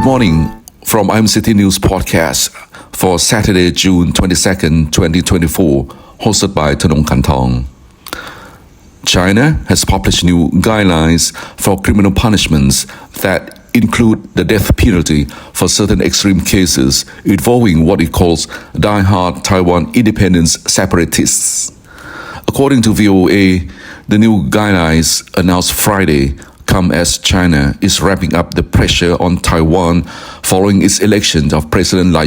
morning from IMCTNEWS Podcast for Saturday, June 22nd, 2024, hosted by Thanong Khanthong. China has published new guidelines for criminal punishments that include the death penalty for certain extreme cases involving what it calls die-hard Taiwan independence separatists. According to VOA, the new guidelines announced Friday come as China is ramping up the pressure on Taiwan following its election of President Lai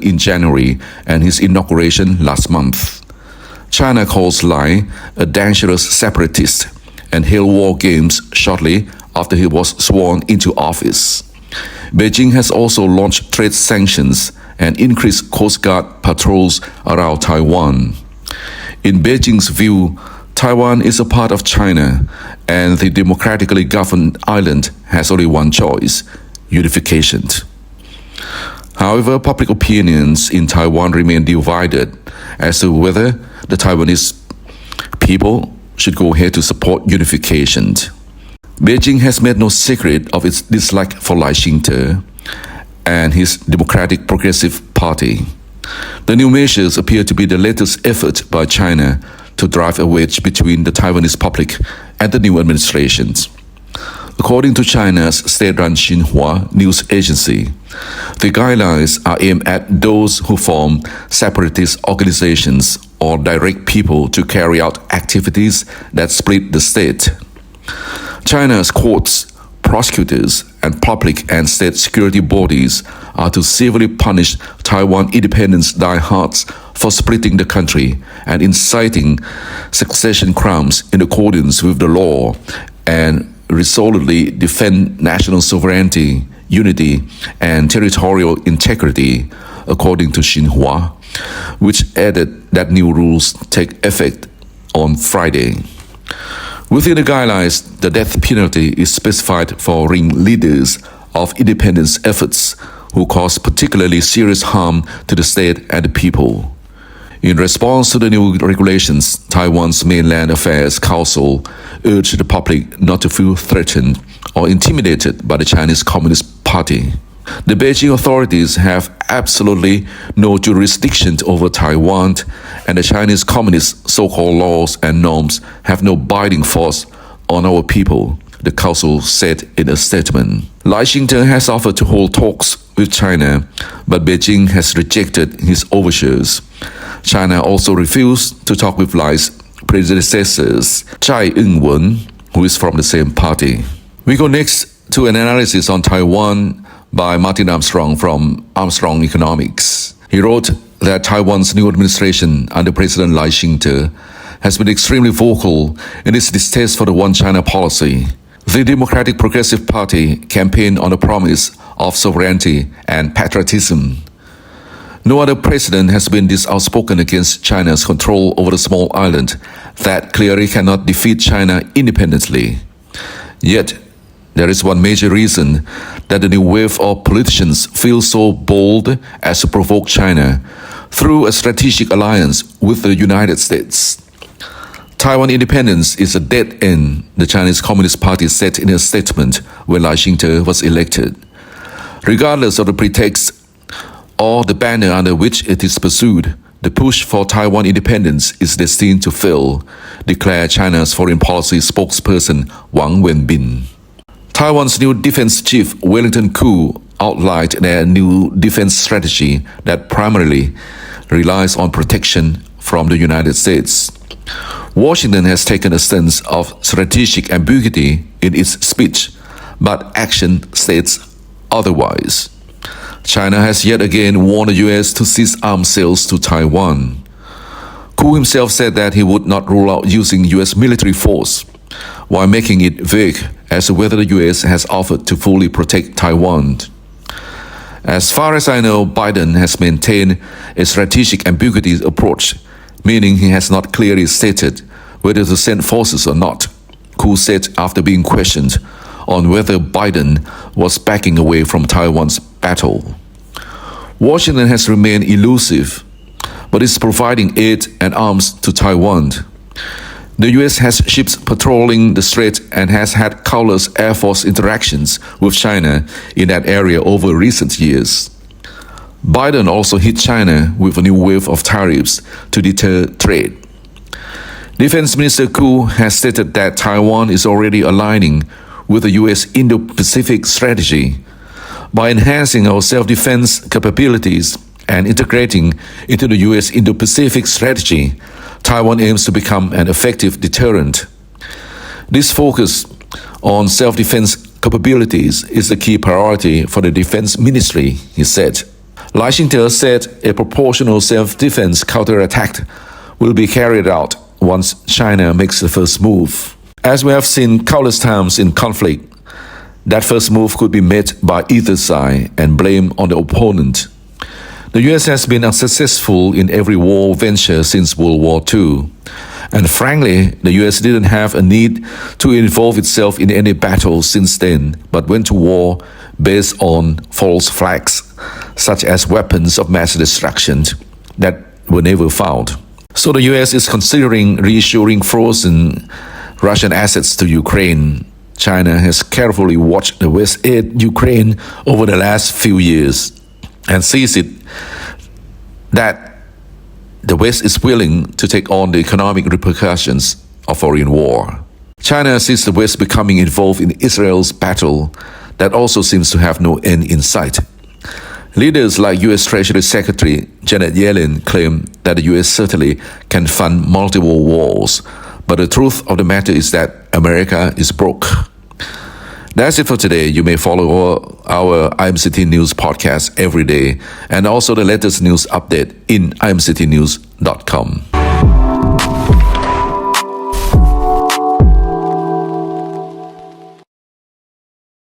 in January and his inauguration last month. China calls Lai a dangerous separatist and held war games shortly after he was sworn into office. Beijing has also launched trade sanctions and increased Coast Guard patrols around Taiwan. In Beijing's view, Taiwan is a part of China, and the democratically governed island has only one choice: unification. However, public opinions in Taiwan remain divided as to whether the Taiwanese people should go ahead to support unification. Beijing has made no secret of its dislike for Lai Ching-te and his Democratic Progressive Party. The new measures appear to be the latest effort by China to drive a wedge between the Taiwanese public and the new administrations. According to China's state-run Xinhua news agency, the guidelines are aimed at those who form separatist organizations or direct people to carry out activities that split the state. China's courts, prosecutors, and public and state security bodies are to severely punish Taiwan independence diehards for splitting the country and inciting succession crimes in accordance with the law and resolutely defend national sovereignty, unity, and territorial integrity, according to Xinhua, which added that new rules take effect on Friday. Within the guidelines, the death penalty is specified for ringleaders of independence efforts who cause particularly serious harm to the state and the people. In response to the new regulations, Taiwan's Mainland Affairs Council urged the public not to feel threatened or intimidated by the Chinese Communist Party. The Beijing authorities have absolutely no jurisdiction over Taiwan, and the Chinese Communist so-called laws and norms have no binding force on our people, the council said in a statement. Lai Ching-te has offered to hold talks with China, but Beijing has rejected his overtures. China also refused to talk with Lai's predecessors, Tsai Ing-wen, who is from the same party. We go next to an analysis on Taiwan by Martin Armstrong from Armstrong Economics. He wrote that Taiwan's new administration under President Lai Ching-te has been extremely vocal in its distaste for the One China policy. The Democratic Progressive Party campaigned on the promise of sovereignty and patriotism. No other president has been this outspoken against China's control over the small island that clearly cannot defeat China independently. Yet, there is one major reason that the new wave of politicians feel so bold as to provoke China through a strategic alliance with the United States. Taiwan independence is a dead end, the Chinese Communist Party said in a statement when Lai Ching-te was elected. Regardless of the pretext or the banner under which it is pursued, the push for Taiwan independence is destined to fail, declared China's foreign policy spokesperson Wang Wenbin. Taiwan's new defense chief, Wellington Koo, outlined their new defense strategy that primarily relies on protection from the United States. Washington has taken a stance of strategic ambiguity in its speech, but action states otherwise. China has yet again warned the US to cease arms sales to Taiwan. Koo himself said that he would not rule out using US military force, while making it vague as to whether the US has offered to fully protect Taiwan. As far as I know, Biden has maintained a strategic ambiguity approach, meaning he has not clearly stated whether to send forces or not, Koo said after being questioned on whether Biden was backing away from Taiwan's battle. Washington has remained elusive, but is providing aid and arms to Taiwan. The US has ships patrolling the strait and has had countless Air Force interactions with China in that area over recent years. Biden also hit China with a new wave of tariffs to deter trade. Defense Minister Koo has stated that Taiwan is already aligning with the US Indo Pacific strategy. By enhancing our self-defense capabilities and integrating into the US Indo Pacific strategy, Taiwan aims to become an effective deterrent. This focus on self-defense capabilities is the key priority for the Defense Ministry, he said. Lai Ching-te said a proportional self-defense counterattack will be carried out once China makes the first move. As we have seen countless times in conflict, that first move could be made by either side and blamed on the opponent. The US has been unsuccessful in every war venture since World War II. And frankly, the US didn't have a need to involve itself in any battle since then, but went to war based on false flags, such as weapons of mass destruction that were never found. So the US is considering reissuing frozen Russian assets to Ukraine. China has carefully watched the West aid Ukraine over the last few years and sees it that the West is willing to take on the economic repercussions of foreign war. China sees the West becoming involved in Israel's battle that also seems to have no end in sight. Leaders like US Treasury Secretary Janet Yellen claim that the US certainly can fund multiple wars, but the truth of the matter is that America is broke. That's it for today. You may follow our IMCT News podcast every day and also the latest news update in imctnews.com.